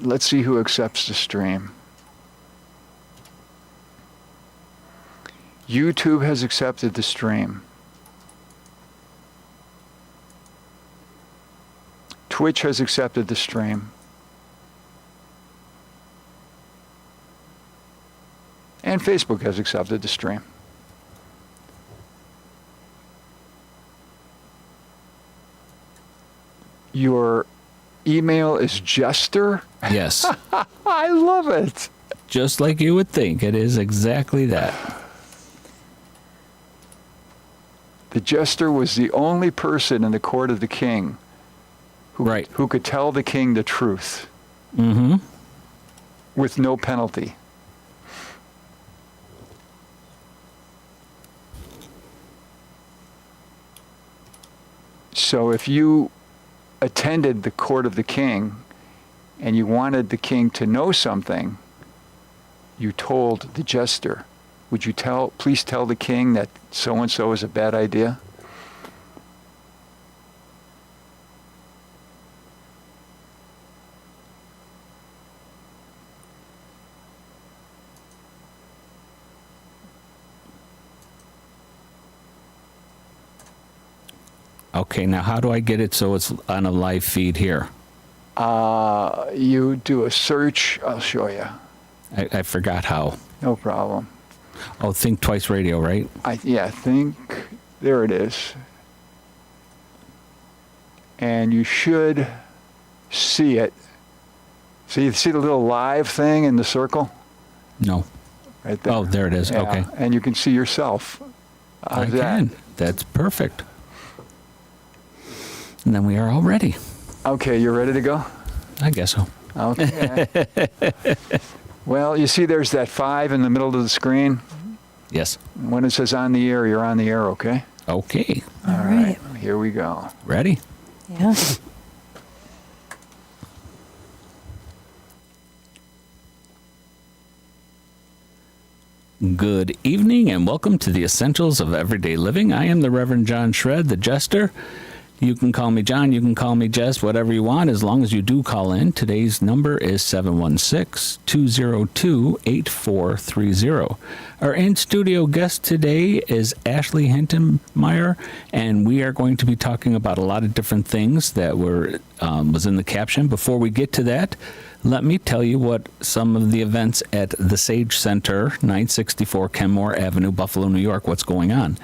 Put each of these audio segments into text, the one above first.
Let's see who accepts the stream. YouTube has accepted the stream. Twitch has accepted the stream. And Facebook has accepted the stream. Your email is Jester? Yes. I love it. Just like you would think. It is exactly that. The Jester was the only person in the court of the king who could tell the king the truth. Mm-hmm. With no penalty. So if you attended the court of the king and you wanted the king to know something, you told the jester, would you please tell the king that so-and-so is a bad idea? Okay, now how do I get it so it's on a live feed here? You do a search. I'll show you. I forgot how. No problem. Oh, Think Twice Radio, right? There it is. And you should see it. See the little live thing in the circle? No. Right there. Oh, there it is. Yeah. Okay. And you can see yourself. How's that? That's perfect. And then we are all ready. Okay, you ready to go? I guess so. Okay. Well, you see there's that 5 in the middle of the screen? Yes. When it says on the air, you're on the air, okay? Okay. All right. Here we go. Ready? Yeah. Good evening and welcome to the Essentials of Everyday Living. I am the Reverend John Shred, the Jester. You can call me John, you can call me Jess, whatever you want, as long as you do call in. Today's number is 716-202-8430. Our in-studio guest today is Ashley Hintermeier, and we are going to be talking about a lot of different things that was in the caption. Before we get to that, let me tell you what some of the events at the Sage Center, 964 Kenmore Avenue, Buffalo, New York, what's going on.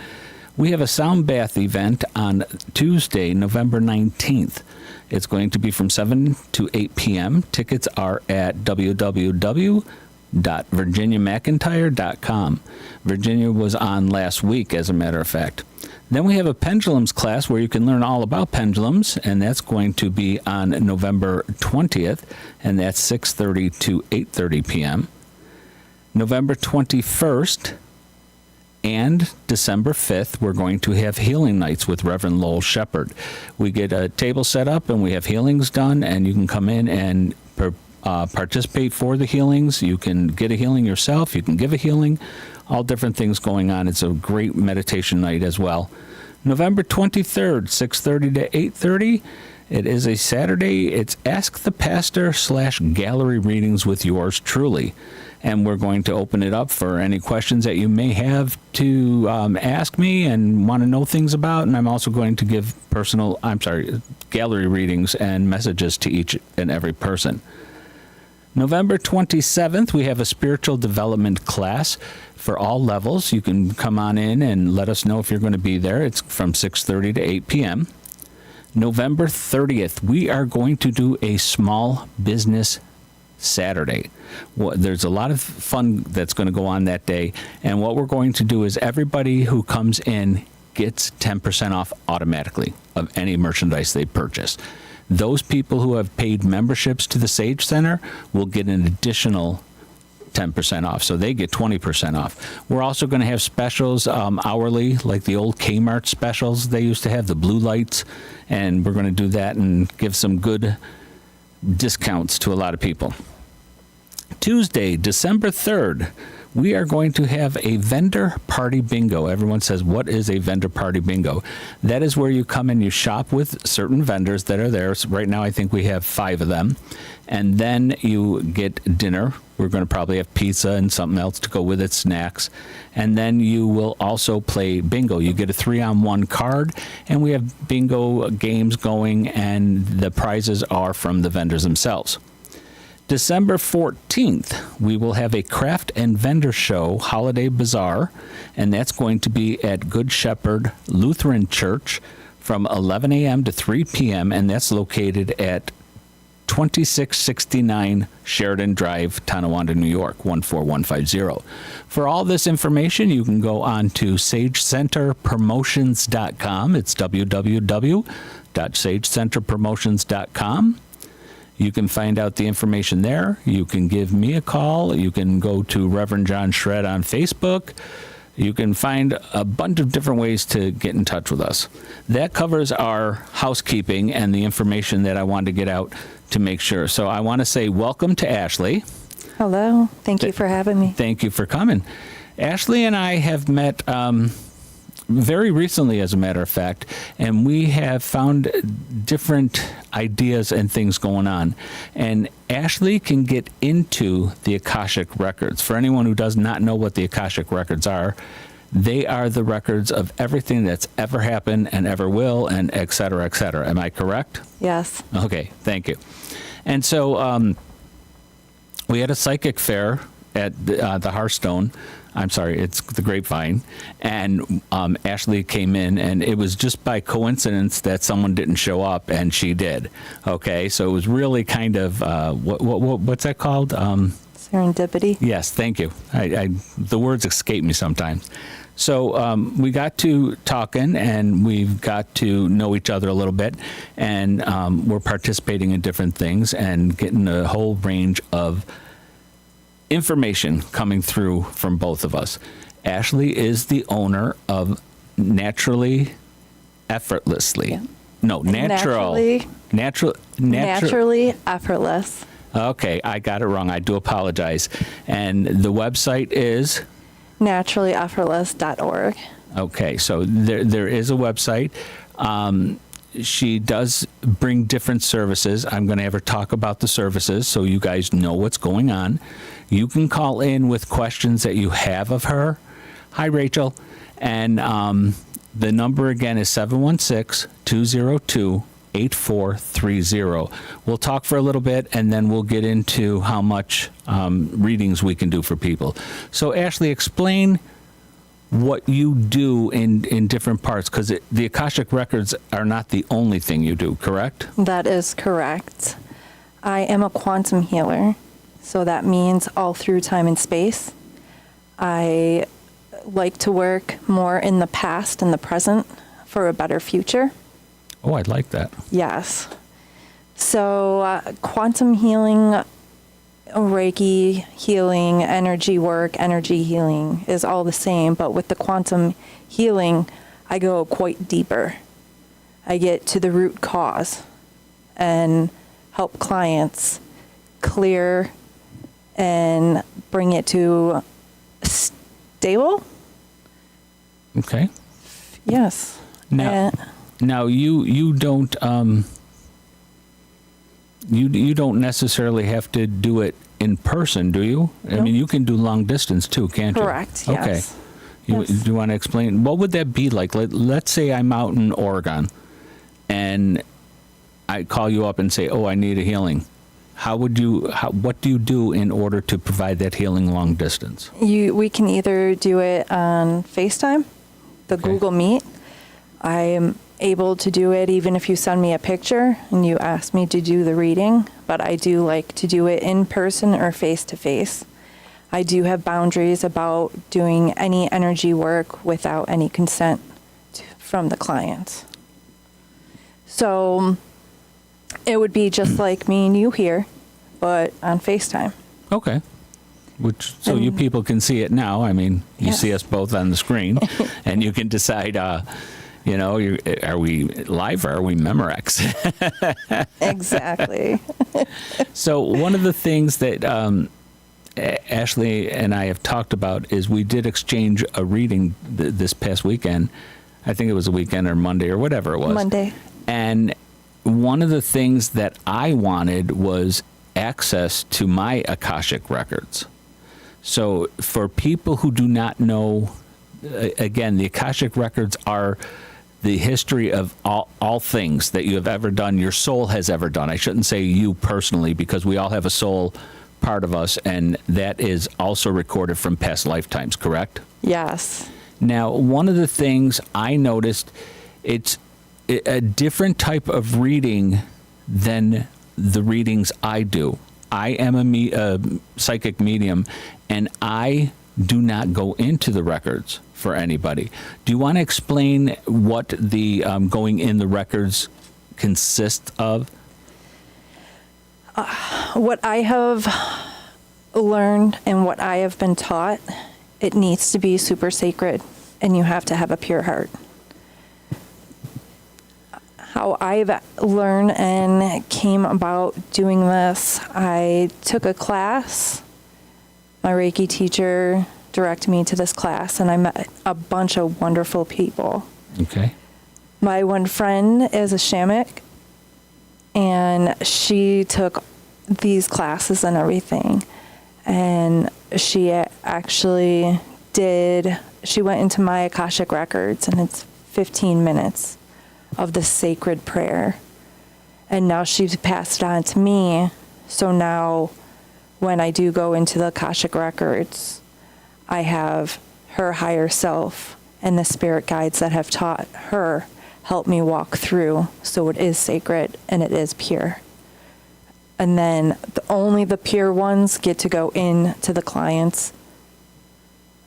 We have a sound bath event on Tuesday, November 19th. It's going to be from 7 to 8 p.m. Tickets are at www.virginiamcintyre.com. Virginia was on last week, as a matter of fact. Then we have a pendulums class where you can learn all about pendulums, and that's going to be on November 20th, and that's 6:30 to 8:30 p.m. November 21st and December 5th, we're going to have healing nights with Reverend Lowell Shepherd. We get a table set up and we have healings done, and you can come in and participate for the healings. You can get a healing yourself. You can give a healing. All different things going on. It's a great meditation night as well. November 23rd, 6:30 to 8:30. It is a Saturday. It's Ask the Pastor / gallery readings with yours truly. And we're going to open it up for any questions that you may have to ask me and want to know things about. And I'm also going to give gallery readings and messages to each and every person. November 27th, we have a spiritual development class for all levels. You can come on in and let us know if you're going to be there. It's from 6:30 to 8 p.m. November 30th, we are going to do a small business Saturday. There's a lot of fun that's going to go on that day, and what we're going to do is everybody who comes in gets 10% off automatically of any merchandise they purchase. Those people who have paid memberships to the Sage Center will get an additional 10% off, so they get 20% off. We're also going to have specials hourly, like the old Kmart specials they used to have, the blue lights, and we're going to do that and give some good discounts to a lot of people. Tuesday, December 3rd, we are going to have a vendor party bingo. Everyone says, what is a vendor party bingo? That is where you come and you shop with certain vendors that are there. So right now, I think we have 5 of them. And then you get dinner. We're going to probably have pizza and something else to go with it, snacks. And then you will also play bingo. You get a 3-on-1 card, and we have bingo games going, and the prizes are from the vendors themselves. December 14th, we will have a craft and vendor show holiday bazaar, and that's going to be at Good Shepherd Lutheran Church from 11 a.m. to 3 p.m., and that's located at 2669 Sheridan Drive, Tonawanda, New York, 14150. For all this information, you can go on to sagecenterpromotions.com. It's www.sagecenterpromotions.com. You can find out the information there. You can give me a call. You can go to Reverend John Shred on Facebook. You can find a bunch of different ways to get in touch with us. That covers our housekeeping and the information that I wanted to get out to make sure. So I want to say welcome to Ashley. Hello. Thank you for having me. Thank you for coming. Ashley and I have met very recently, as a matter of fact, and we have found different ideas and things going on. And Ashley can get into the Akashic records. For anyone who does not know what the Akashic records are, they are the records of everything that's ever happened and ever will, and et cetera, et cetera. Am I correct? Yes. Okay, thank you. And so we had a psychic fair at the Hearthstone. I'm sorry, it's the Grapevine. And Ashley came in, and it was just by coincidence that someone didn't show up, and she did. Okay, so it was really kind of, what's that called? Serendipity. Yes, thank you. The words escape me sometimes. So we got to talking, and we've got to know each other a little bit, and we're participating in different things and getting a whole range of information coming through from both of us. Ashley is the owner of Naturally Effortlessly. Yeah. No, Naturally Effortless. Okay, I got it wrong. I do apologize. And the website is naturallyeffortless.org. Okay, so there is a website. She does bring different services. I'm going to have her talk about the services so you guys know what's going on. You can call in with questions that you have of her. Hi, Rachel. And the number again is 716-202-8430. We'll talk for a little bit, and then we'll get into how much readings we can do for people. So, Ashley, explain what you do in different parts, because the Akashic records are not the only thing you do, correct? That is correct. I am a quantum healer, so that means all through time and space. I like to work more in the past and the present for a better future. Oh, I'd like that. Yes. So quantum healing, Reiki healing, energy work, energy healing is all the same, but with the quantum healing, I go quite deeper. I get to the root cause and help clients clear and bring it to stable. Okay. Yes. Now you don't you don't necessarily have to do it in person, do you? I mean, you can do long distance too, can't you? Correct. Okay. Yes. Do you want to explain what would that be like? Let's say I'm out in Oregon, and I call you up and say, "Oh, I need a healing." What do you do in order to provide that healing long distance? We can either do it on FaceTime, the Google Meet. I am able to do it even if you send me a picture and you ask me to do the reading, but I do like to do it in person or face to face. I do have boundaries about doing any energy work without any consent from the client. So it would be just like me and you here, but on FaceTime. Okay. So you people can see it now. I mean, you Yes. see us both on the screen, and you can decide, are we live or are we Memorex? Exactly. So one of the things that Ashley and I have talked about is we did exchange a reading this past weekend. I think it was a weekend or Monday or whatever it was. Monday. And one of the things that I wanted was access to my akashic records. So for people who do not know, again, the akashic records are the history of all things that you have ever done, your soul has ever done. I shouldn't say you personally, because we all have a soul part of us, and that is also recorded from past lifetimes, correct? Yes. Now, one of the things I noticed, it's a different type of reading than the readings I do. I am a psychic medium, and I do not go into the records for anybody. Do you want to explain what the going in the records consists of? What I have learned and what I have been taught, it needs to be super sacred, and you have to have a pure heart. How I've learned and came about doing this, I took a class. My Reiki teacher directed me to this class, and I met a bunch of wonderful people. Okay. My one friend is a shamanic, and she took these classes and everything. And she actually she went into my akashic records, and it's 15 minutes of the sacred prayer. And now she's passed it on to me. So now when I do go into the akashic records, I have her higher self and the spirit guides that have taught her help me walk through. So it is sacred and it is pure. And then only the pure ones get to go into the client's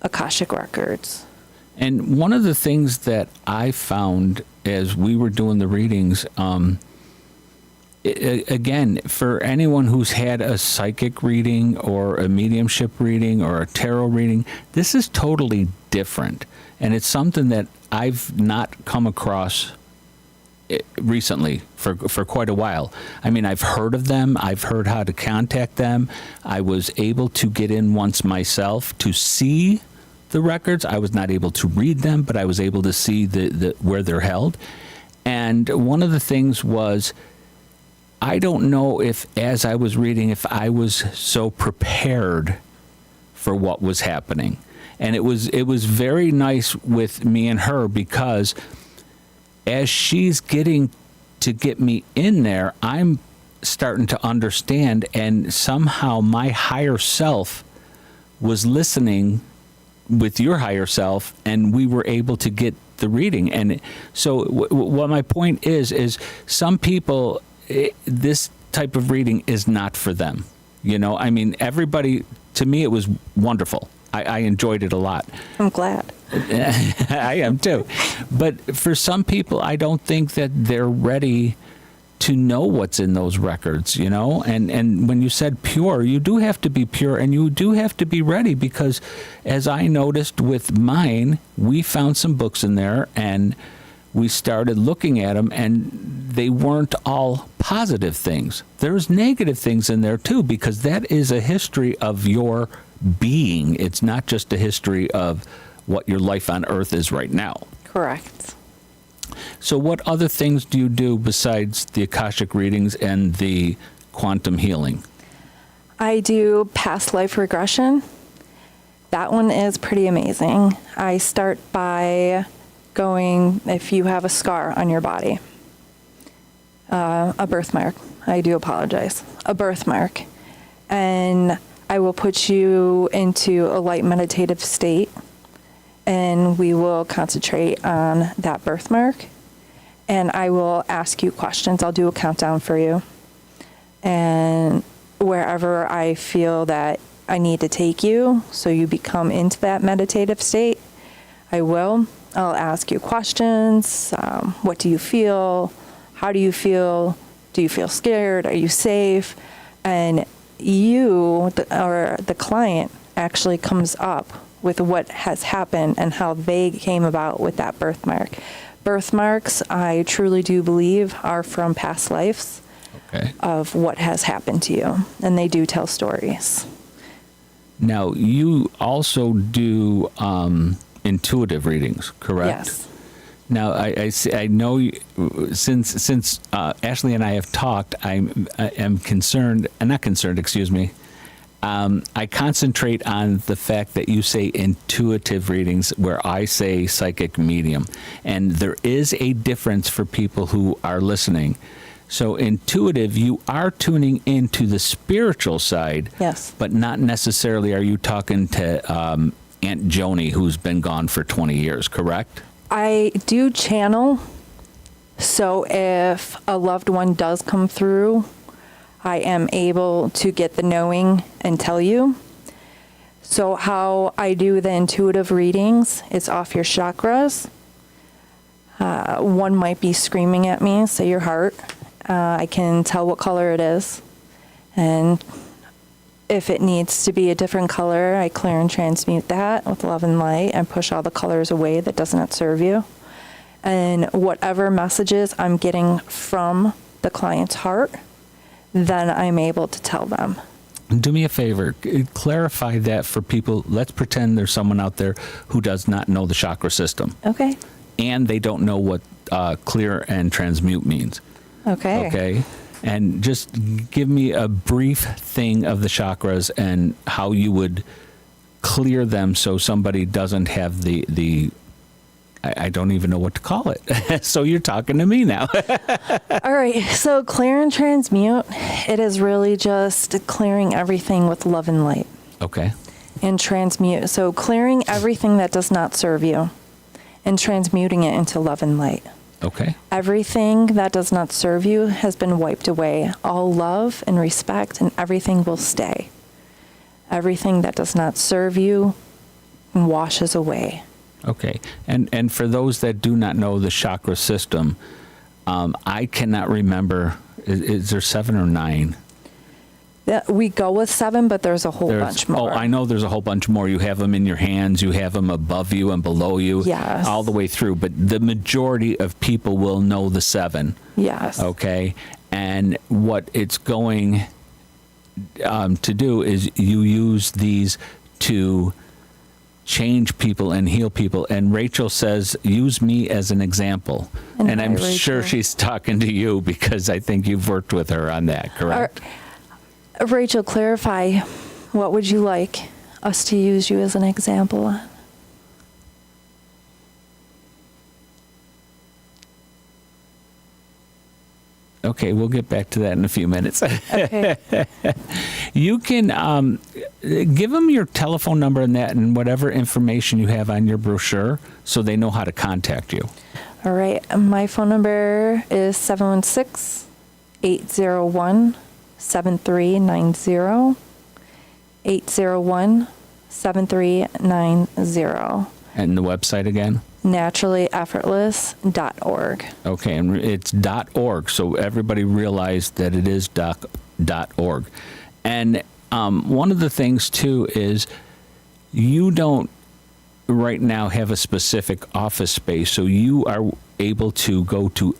akashic records. And one of the things that I found as we were doing the readings, again, for anyone who's had a psychic reading or a mediumship reading or a tarot reading, this is totally different. And it's something that I've not come across recently for quite a while. I mean, I've heard of them. I've heard how to contact them. I was able to get in once myself to see the records. I was not able to read them, but I was able to see the where they're held. And one of the things was, I don't know if, as I was reading, if I was so prepared for what was happening. And it was very nice with me and her, because as she's getting to get me in there, I'm starting to understand, and somehow my higher self was listening with your higher self, and we were able to get the reading. And so what my point is some people, this type of reading is not for them. You know, I mean, everybody, to me, it was wonderful. I enjoyed it a lot. I'm glad. I am too. But for some people, I don't think that they're ready to know what's in those records, you know? And when you said pure, you do have to be pure, and you do have to be ready, because as I noticed with mine, we found some books in there, and we started looking at them, and they weren't all positive things. There's negative things in there too, because that is a history of your being. It's not just a history of what your life on earth is right now. Correct. So what other things do you do besides the Akashic readings and the quantum healing? I do past life regression. That one is pretty amazing. I start by going, if you have a scar on your body, a birthmark, I do apologize, a birthmark, and I will put you into a light meditative state, and we will concentrate on that birthmark, and I will ask you questions. I'll do a countdown for you, and wherever I feel that I need to take you so you become into that meditative state, I will. I'll ask you questions. What do you feel? How do you feel? Do you feel scared? Are you safe? And you, or the client, actually comes up with what has happened and how they came about with that birthmark. Birthmarks, I truly do believe, are from past lives. Okay. Of what has happened to you, and they do tell stories. Now, you also do intuitive readings, correct? Yes. Now, I know since Ashley and I have talked, I am concerned, not concerned, excuse me. I concentrate on the fact that you say intuitive readings where I say psychic medium. And there is a difference for people who are listening. So intuitive, you are tuning into the spiritual side. Yes. But not necessarily are you talking to Aunt Joni, who's been gone for 20 years, correct? I do channel. So if a loved one does come through, I am able to get the knowing and tell you. So how I do the intuitive readings is off your chakras. One might be screaming at me, say your heart. I can tell what color it is. And if it needs to be a different color, I clear and transmute that with love and light and push all the colors away that does not serve you. And whatever messages I'm getting from the client's heart, then I'm able to tell them. Do me a favor, clarify that for people. Let's pretend there's someone out there who does not know the chakra system. Okay. And they don't know what clear and transmute means. Okay. Okay. And just give me a brief thing of the chakras and how you would clear them so somebody doesn't have I don't even know what to call it. So you're talking to me now. All right. So clear and transmute, it is really just clearing everything with love and light. Okay. And transmute. So clearing everything that does not serve you and transmuting it into love and light. Okay. Everything that does not serve you has been wiped away. All love and respect and everything will stay. Everything that does not serve you washes away. Okay. And for those that do not know the chakra system, I cannot remember, is there 7 or 9? We go with 7, but there's a whole bunch more. Oh, I know there's a whole bunch more. You have them in your hands, you have them above you and below you. Yes. All the way through. But the majority of people will know the 7. Yes. Okay. And what it's going to do is you use these to change people and heal people. And Rachel says, use me as an example. And I'm sure she's talking to you because I think you've worked with her on that, correct? Rachel, clarify, what would you like us to use you as an example on? Okay, we'll get back to that in a few minutes. Okay. You can give them your telephone number and that and whatever information you have on your brochure so they know how to contact you. All right. My phone number is 716-801-7390. 801-7390. And the website again? naturallyeffortless.org. Okay, and it's .org, so everybody realize that it is .org. And one of the things, too, is you don't right now have a specific office space, so you are able to go to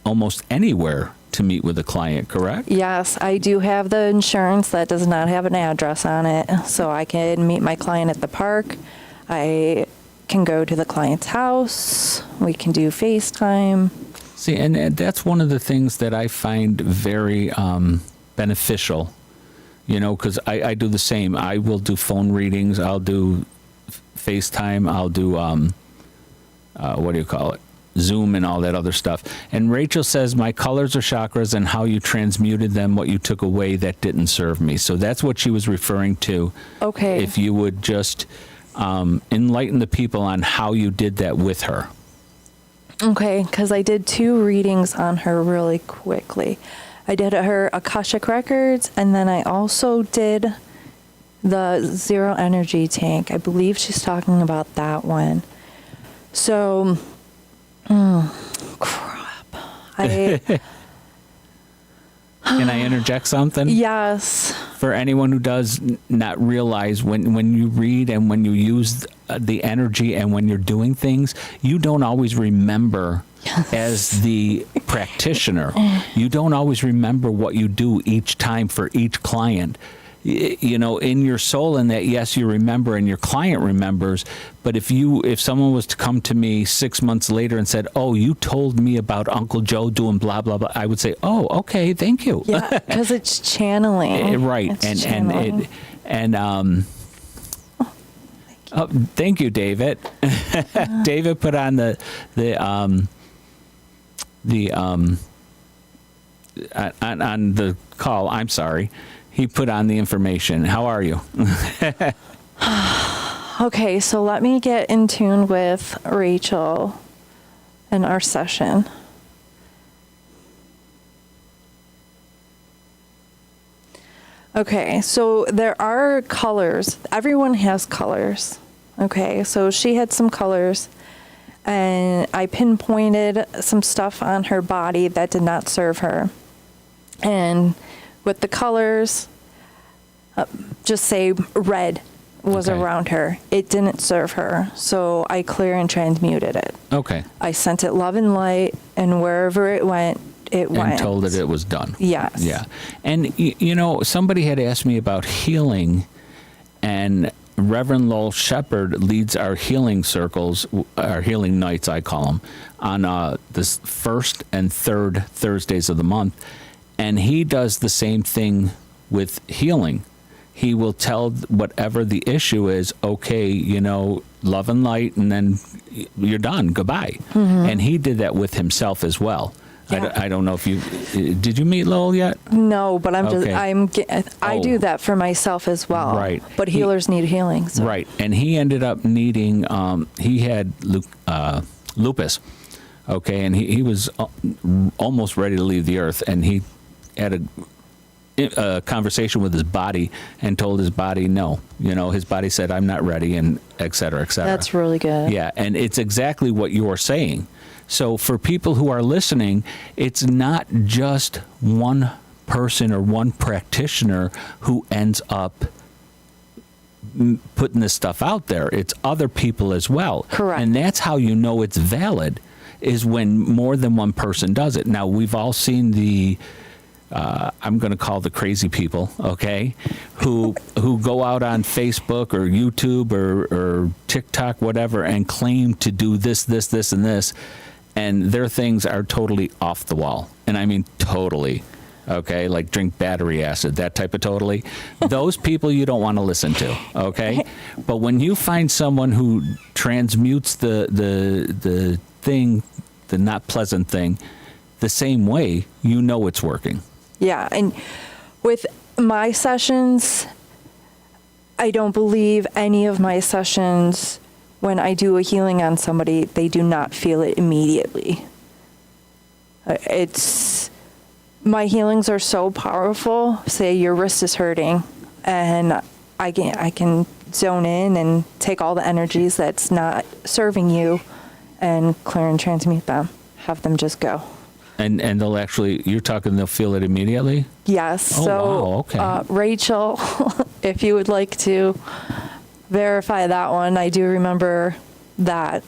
almost anywhere to meet with a client, correct? Yes, I do have the insurance that does not have an address on it, so I can meet my client at the park. I can go to the client's house. We can do FaceTime. See, and that's one of the things that I find very beneficial, you know, because I do the same. I will do phone readings. I'll do FaceTime. I'll do, what do you call it? Zoom and all that other stuff. And Rachel says, my colors are chakras and how you transmuted them, what you took away that didn't serve me. So that's what she was referring to. Okay. If you would just enlighten the people on how you did that with her. Okay, because I did 2 readings on her really quickly. I did her Akashic Records, and then I also did the Zero Energy Tank. I believe she's talking about that one. So, crap. Can I interject something? Yes. For anyone who does not realize, when you read and when you use the energy and when you're doing things, you don't always remember as the practitioner. You don't always remember what you do each time for each client. in your soul, and that yes, you remember and your client remembers. But if someone was to come to me 6 months later and said, "Oh, you told me about Uncle Joe doing blah blah blah," I would say, "Oh, okay, thank you." Yeah, because it's channeling. Right, It's channeling. Thank you, David. David put on the on the call. I'm sorry. He put on the information. How are you? Okay, so let me get in tune with Rachel in our session. Okay, so there are colors. Everyone has colors. Okay, so she had some colors, and I pinpointed some stuff on her body that did not serve her. And with the colors, just say red was Okay. around her. It didn't serve her, so I clear and transmuted it. Okay. I sent it love and light, and wherever it went, it went. And told it was done. Yes. Yeah. And, somebody had asked me about healing, and Reverend Lowell Shepherd leads our healing circles, our healing nights, I call them, on this first and third Thursdays of the month. And he does the same thing with healing. He will tell whatever the issue is, okay, love and light, and then you're done. Goodbye. Mm-hmm. And he did that with himself as well. Yeah. I don't know if did you meet Lowell yet? No, but Okay. I do that for myself as well. Right. But healers need healing. So. Right. And he ended up needing, he had lupus. Okay. And he was almost ready to leave the earth. And he had a conversation with his body and told his body no. His body said, "I'm not ready," and et cetera, et cetera. That's really good. Yeah. And it's exactly what you're saying. So for people who are listening, it's not just one person or one practitioner who ends up putting this stuff out there. It's other people as well. Correct. And that's how you know it's valid, is when more than one person does it. Now, we've all seen the I'm going to call the crazy people, okay, who go out on Facebook or YouTube or TikTok, whatever, and claim to do this, and this, and their things are totally off the wall. And I mean totally, okay, like drink battery acid, that type of totally. Those people you don't want to listen to, okay? But when you find someone who transmutes the thing, the not pleasant thing, the same way, it's working. Yeah, and with my sessions, I don't believe any of my sessions, when I do a healing on somebody, they do not feel it immediately. My healings are so powerful. Say your wrist is hurting, and I can zone in and take all the energies that's not serving you and clear and transmute them. Have them just go. And they'll they'll feel it immediately? Yes. Oh, so, wow, okay. Rachel, if you would like to verify that one, I do remember that.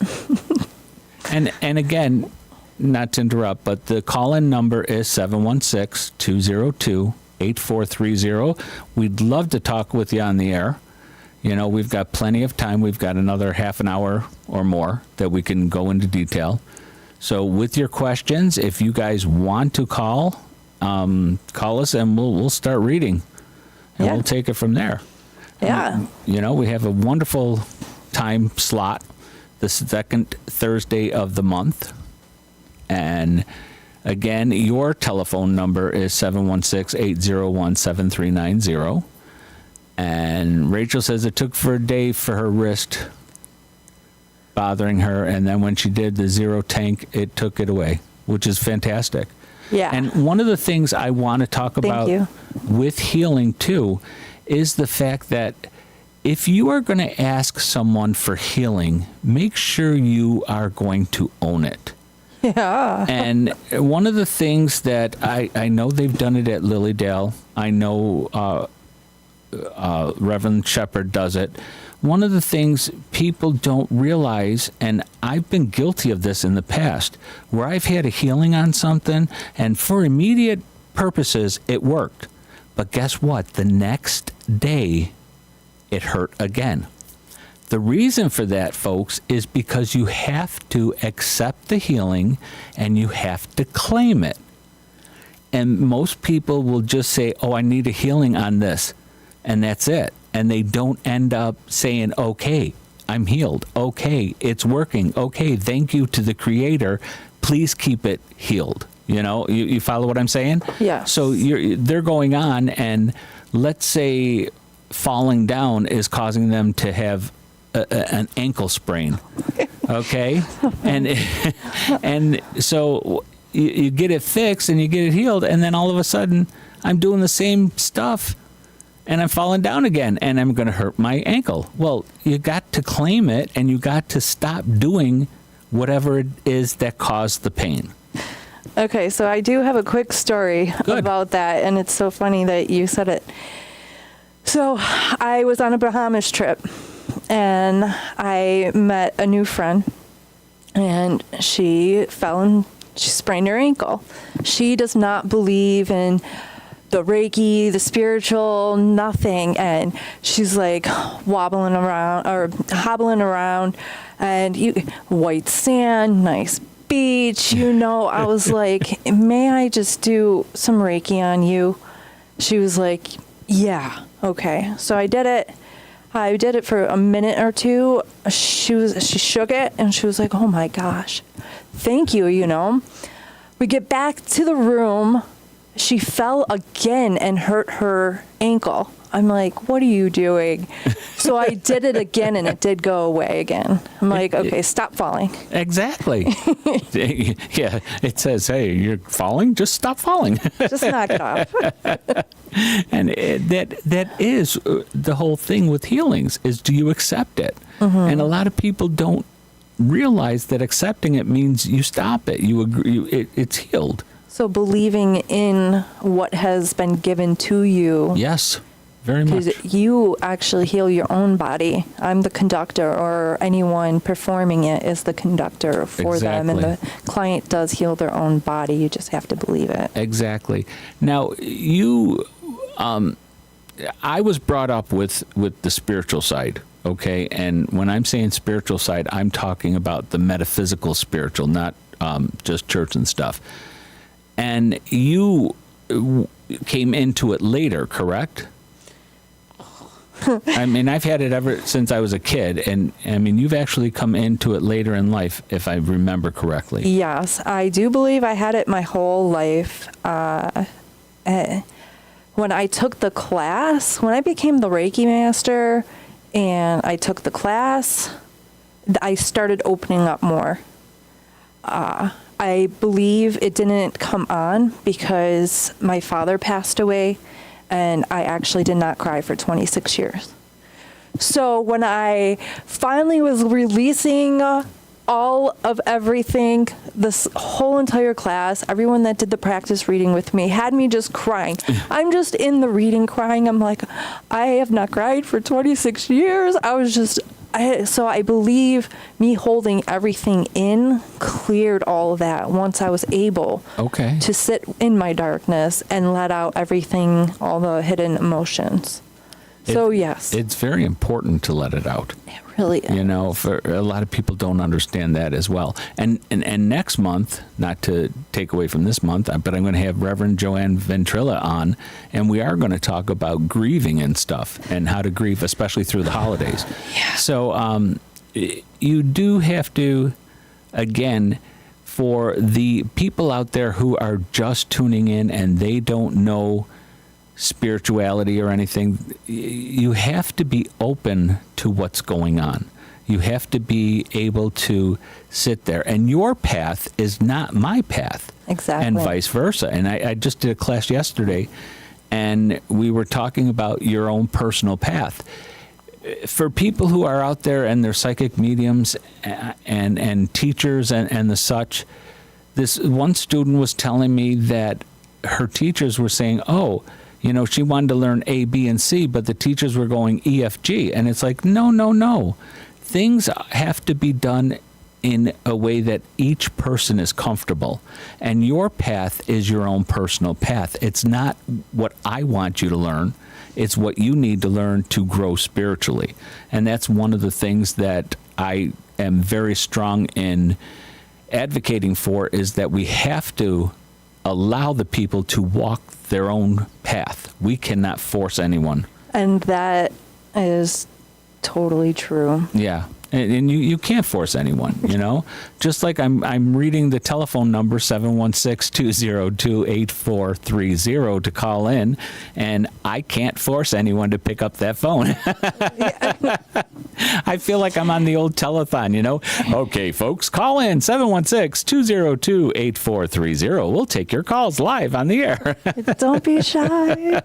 And again, not to interrupt, but the call-in number is 716-202-8430. We'd love to talk with you on the air. We've got plenty of time. We've got another half an hour or more that we can go into detail. So with your questions, if you guys want to call us and we'll start reading, and we'll take it from there. Yeah. We have a wonderful time slot, the second Thursday of the month. And again, your telephone number is 716-801-7390. And Rachel says it took for a day for her wrist bothering her, and then when she did the zero tank, it took it away, which is fantastic. Yeah. And one of the things I want to talk about with healing too is the fact that if you are going to ask someone for healing, make sure you are going to own it. Yeah. And one of the things that I know they've done it at Lilydale, I know Reverend Shepherd does it. One of the things people don't realize, and I've been guilty of this in the past, where I've had a healing on something, and for immediate purposes, it worked. But guess what? The next day, it hurt again. The reason for that, folks, is because you have to accept the healing and you have to claim it. And most people will just say, oh, I need a healing on this, and that's it. And they don't end up saying, okay, I'm healed. Okay, it's working. Okay, thank you to the Creator. Please keep it healed. You follow what I'm saying? Yeah. So they're going on, and let's say falling down is causing them to have an ankle sprain. Okay, and so you get it fixed and you get it healed, and then all of a sudden I'm doing the same stuff and I'm falling down again and I'm going to hurt my ankle. Well, you got to claim it and you got to stop doing whatever it is that caused the pain. Okay, so I do have a quick story about that, and it's so funny that you said it. So I was on a Bahamas trip, and I met a new friend, and she sprained her ankle. She does not believe in the Reiki, the spiritual, nothing, and she's like hobbling around, and white sand, nice beach, I was like, may I just do some Reiki on you? She was like, yeah, okay. So I did it. I did it for a minute or two. She shook it and she was like, oh my gosh, thank you, We get back to the room. She fell again and hurt her ankle. I'm like, what are you doing? So I did it again and it did go away again. I'm like, okay, stop falling. Exactly. Yeah, it says, hey, you're falling, just stop falling. Just knock it off. And that is the whole thing with healings, is do you accept it? Mm-hmm. And a lot of people don't realize that accepting it means you stop it. You agree, it's healed. So believing in what has been given to you. Yes, very much. Because you actually heal your own body. I'm the conductor, or anyone performing it is the conductor for them. And the client does heal their own body. You just have to believe it. Exactly. Now, I was brought up with the spiritual side, okay? And when I'm saying spiritual side, I'm talking about the metaphysical spiritual, not just church and stuff. And you came into it later, correct? I mean, I've had it ever since I was a kid, and I mean, you've actually come into it later in life, if I remember correctly. Yes, I do believe I had it my whole life. When I took the class, when I became the Reiki master, and I took the class, I started opening up more. I believe it didn't come on because my father passed away, and I actually did not cry for 26 years. So when I finally was releasing all of everything, this whole entire class, everyone that did the practice reading with me had me just crying. I'm just in the reading crying. I'm like, I have not cried for 26 years. So I believe me holding everything in cleared all of that once I was able to sit in my darkness and let out everything, all the hidden emotions. So yes. It's very important to let it out. It really is. For a lot of people don't understand that as well. And next month, not to take away from this month, but I'm going to have Reverend Joanne Ventrilla on, and we are going to talk about grieving and stuff and how to grieve, especially through the holidays. Yeah. So you do have to, again, for the people out there who are just tuning in and they don't know spirituality or anything, you have to be open to what's going on. You have to be able to sit there. And your path is not my path. Exactly. And vice versa. And I just did a class yesterday, and we were talking about your own personal path. For people who are out there and they're psychic mediums and teachers and the such, this one student was telling me that her teachers were saying, she wanted to learn A, B, and C, but the teachers were going E, F, G. And it's like, no. Things have to be done in a way that each person is comfortable. And your path is your own personal path. It's not what I want you to learn. It's what you need to learn to grow spiritually. And that's one of the things that I am very strong in advocating for, is that we have to allow the people to walk their own path. We cannot force anyone. And that is totally true. Yeah. And you can't force anyone, you know? Just like I'm reading the telephone number 716-202-8430 to call in, and I can't force anyone to pick up that phone. I feel like I'm on the old telethon, you know? Okay, folks, call in 716-202-8430. We'll take your calls live on the air. Don't be shy.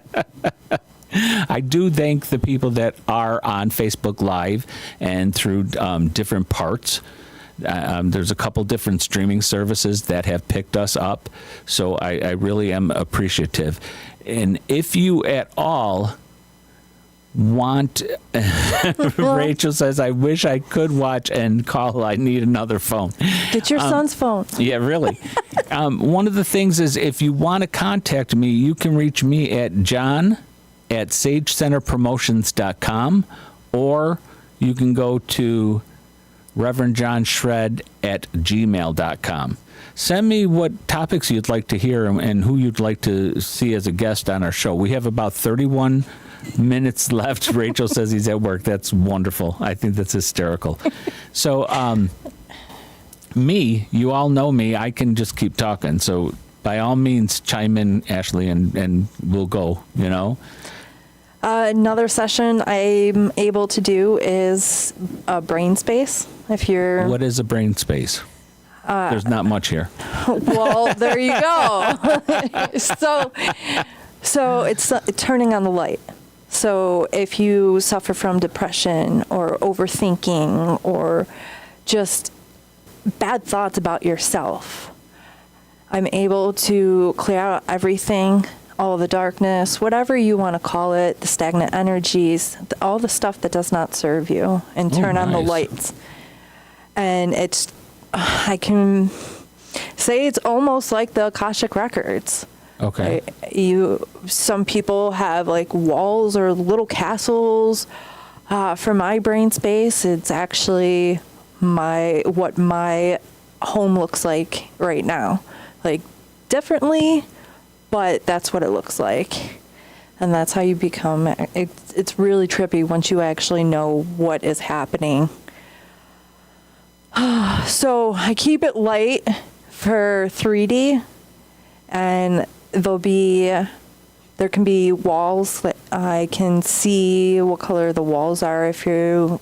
I do thank the people that are on Facebook Live and through different parts. There's a couple different streaming services that have picked us up, so I really am appreciative. And if you at all want, Rachel says, I wish I could watch and call. I need another phone. Get your son's phone. Yeah, really. One of the things is, if you want to contact me, you can reach me at john@sagecenterpromotions.com, or you can go to reverendjohnshred@gmail.com. Send me what topics you'd like to hear and who you'd like to see as a guest on our show. We have about 31 minutes left. Rachel says he's at work. That's wonderful. I think that's hysterical. So, you all know me. I can just keep talking. So by all means, chime in, Ashley, and we'll go, you know. Another session I'm able to do is a brain space. If you're What is a brain space? There's not much here. well, there you go. so it's turning on the light. So if you suffer from depression or overthinking or just bad thoughts about yourself, I'm able to clear out everything, all the darkness, whatever you want to call it, the stagnant energies, all the stuff that does not serve you, and turn on the nice. lights. And I can say it's almost like the Akashic records. Okay. Some people have like walls or little castles. For my brain space, it's actually what my home looks like right now. Like differently, but that's what it looks like. And that's how you become, it's really trippy once you actually know what is happening. So I keep it light for 3D, and there can be walls that I can see what color the walls are. If you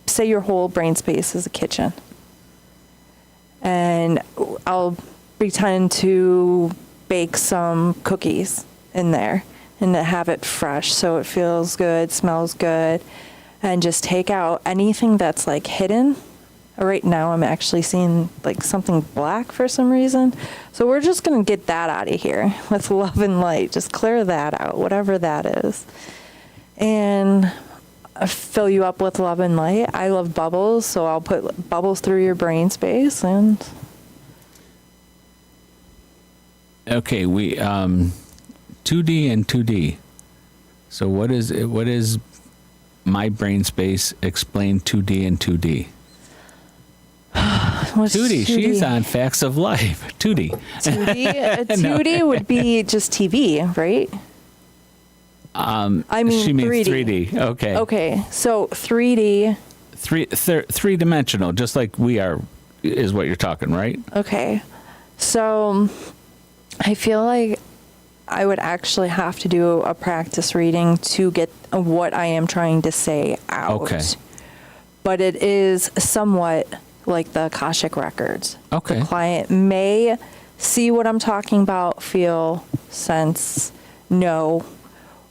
say your whole brain space is a kitchen, and I'll pretend to bake some cookies in there and to have it fresh so it feels good, smells good, and just take out anything that's like hidden. Right now I'm actually seeing like something black for some reason. So we're just going to get that out of here with love and light. Just clear that out, whatever that is. And fill you up with love and light. I love bubbles, so I'll put bubbles through your brain space. And Okay, we 2D and 2D. So what is my brain space? Explain 2D and 2D. what's 2D, she's on Facts of Life. 2D. 2D would be just TV, right? I mean, She means 3D. 3D. Okay. Okay, so 3D. Three-dimensional, just like we are, is what you're talking, right? Okay, so I feel like I would actually have to do a practice reading to get what I am trying to say out. Okay. But it is somewhat like the Akashic records. Okay. The client may see what I'm talking about, feel, sense, know,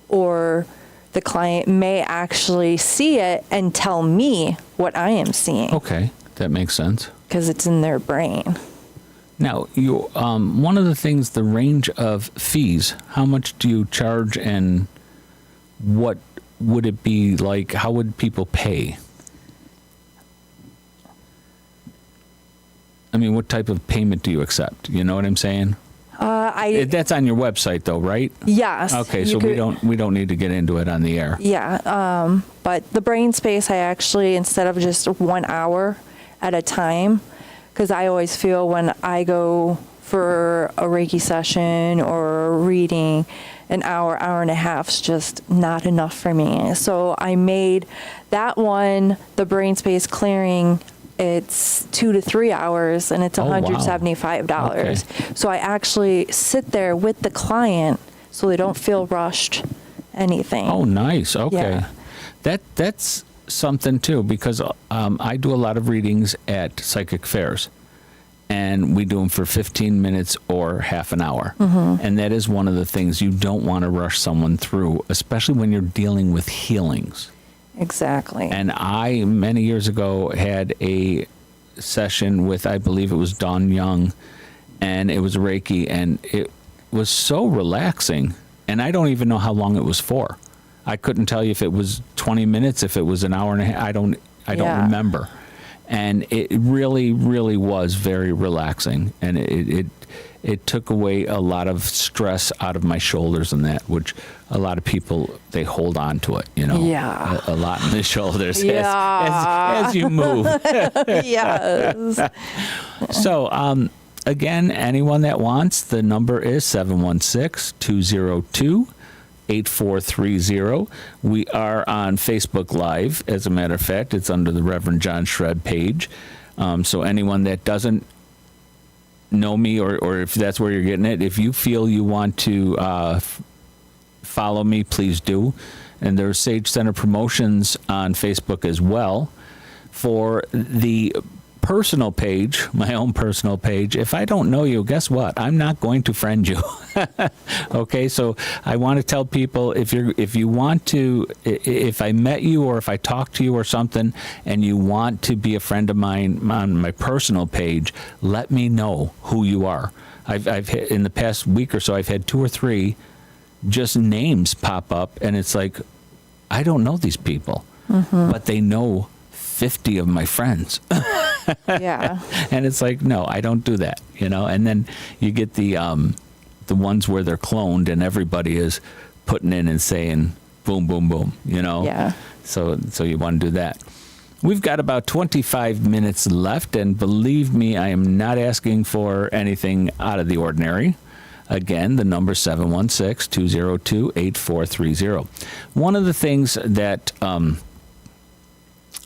or the client may actually see it and tell me what I am seeing. Okay, that makes sense. Because it's in their brain. Now, one of the things, the range of fees, how much do you charge, and what would it be like? How would people pay? I mean, what type of payment do you accept? You know what I'm saying? That's on your website, though, right? Yes. Okay, you so could- we don't need to get into it on the air. Yeah, but the brain space, I actually, instead of just 1 hour at a time, because I always feel when I go for a Reiki session or a reading, an hour, hour and a half is just not enough for me. So I made that one, the brain space clearing, it's 2 to 3 hours, and it's Oh, wow. $175. Okay. So I actually sit there with the client so they don't feel rushed, anything. Oh, nice. Okay. Yeah. That's something, too, because I do a lot of readings at psychic fairs. And we do them for 15 minutes or half an hour. Mm-hmm. And that is one of the things you don't want to rush someone through, especially when you're dealing with healings. Exactly. And I, many years ago, had a session with, I believe it was Dawn Young, and it was Reiki, and it was so relaxing. And I don't even know how long it was for. I couldn't tell you if it was 20 minutes, if it was an hour and a half. I don't Yeah. remember. And it really, really was very relaxing. And it took away a lot of stress out of my shoulders and that, which a lot of people, they hold on to it, you know, Yeah. a lot in the shoulders Yeah. as you move. Yes. So, again, anyone that wants, the number is 716-202-8430. We are on Facebook Live. As a matter of fact, it's under the Reverend John Shred page. So anyone that doesn't know me, or if that's where you're getting it, if you feel you want to follow me, please do. And there's Sage Center Promotions on Facebook as well. For the personal page, my own personal page, if I don't know you, guess what? I'm not going to friend you. Okay, so I want to tell people, if you want to, if I met you or if I talk to you or something and you want to be a friend of mine on my personal page, let me know who you are. I've in the past week or so, I've had 2 or 3 just names pop up, and it's like, I don't know these people, but they know 50 of my friends. Yeah. And it's like, no, I don't do that, you know. And then you get the ones where they're cloned and everybody is putting in and saying boom, boom, boom, you know. Yeah. So you want to do that. We've got about 25 minutes left, and believe me, I am not asking for anything out of the ordinary. Again, the number 716-202-8430. One of the things that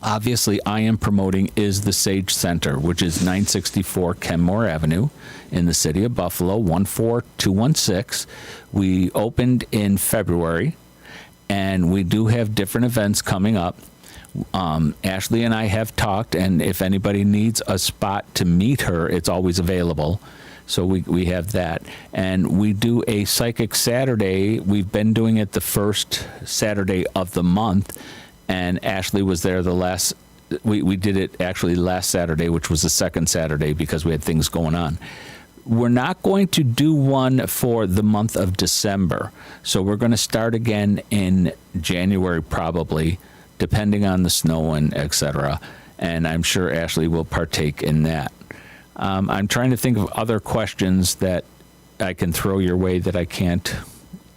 obviously I am promoting is the Sage Center, which is 964 Kenmore Avenue in the city of Buffalo, 14216. We opened in February, and we do have different events coming up. Ashley and I have talked, and if anybody needs a spot to meet her, it's always available. So we have that. And we do a Psychic Saturday. We've been doing it the first Saturday of the month. And Ashley was there we did it actually last Saturday, which was the second Saturday because we had things going on. We're not going to do one for the month of December. So we're going to start again in January probably, depending on the snow and et cetera. And I'm sure Ashley will partake in that. I'm trying to think of other questions that I can throw your way that I can't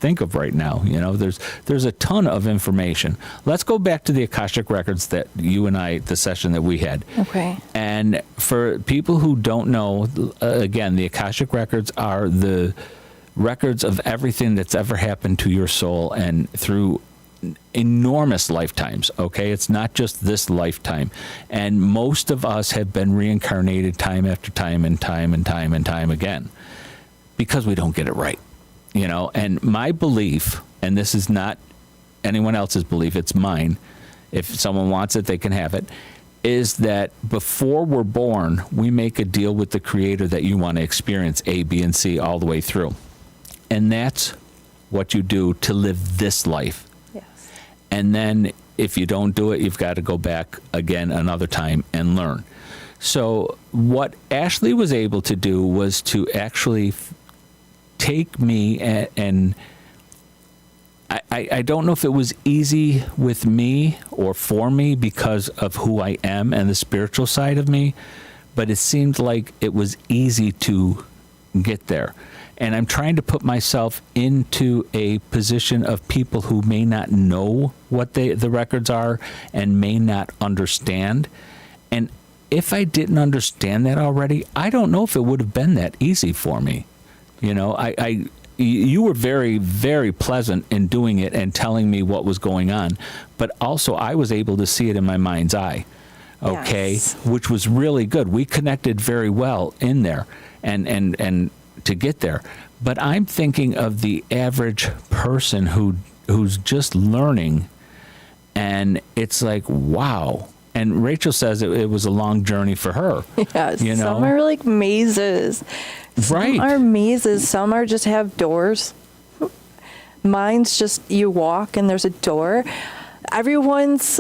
think of right now. You know, there's a ton of information. Let's go back to the Akashic Records that you and I, the session that we had. Okay. And for people who don't know, again, the Akashic Records are the records of everything that's ever happened to your soul and through enormous lifetimes. Okay, it's not just this lifetime, and most of us have been reincarnated time after time and time and time and time again because we don't get it right, you know. And my belief, and this is not anyone else's belief, it's mine, if someone wants it they can have it, is that before we're born we make a deal with the Creator that you want to experience A, B, and C all the way through, and that's what you do to live this life. And then if you don't do it, you've got to go back again another time and learn. So what Ashley was able to do was to actually take me and I don't know if it was easy with me or for me because of who I am and the spiritual side of me, but it seemed like it was easy to get there. And I'm trying to put myself into a position of people who may not know what the records are and may not understand. And if I didn't understand that already, I don't know if it would have been that easy for me. You know, you were very, very pleasant in doing it and telling me what was going on. But also, I was able to see it in my mind's eye, okay, Yes. which was really good. We connected very well in there and to get there. But I'm thinking of the average person who's just learning, and it's like, wow. And Rachel says it was a long journey for her. Yes, you know? some are like mazes. Right. Some are mazes. Some are just have doors. Mine's just you walk and there's a door. Everyone's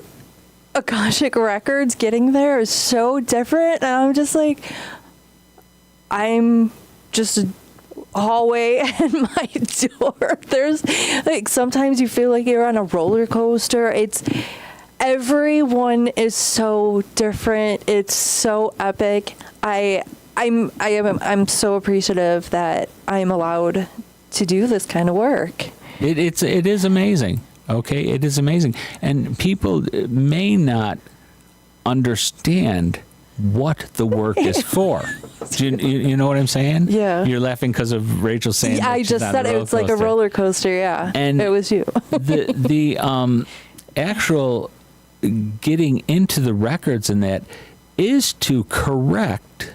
akashic records getting there is so different, and I'm just like, I'm just a hallway and my door. There's like sometimes you feel like you're on a roller coaster. Everyone is so different. It's so epic. I'm so appreciative that I'm allowed to do this kind of work. It is amazing. Okay, it is amazing, and people may not understand what the work is for. Do you know what I'm saying? Yeah. You're laughing because of Rachel saying. Yeah, that I she's just on said a it roller was like a coaster. roller coaster. Yeah, And it was you. the actual getting into the records and that is to correct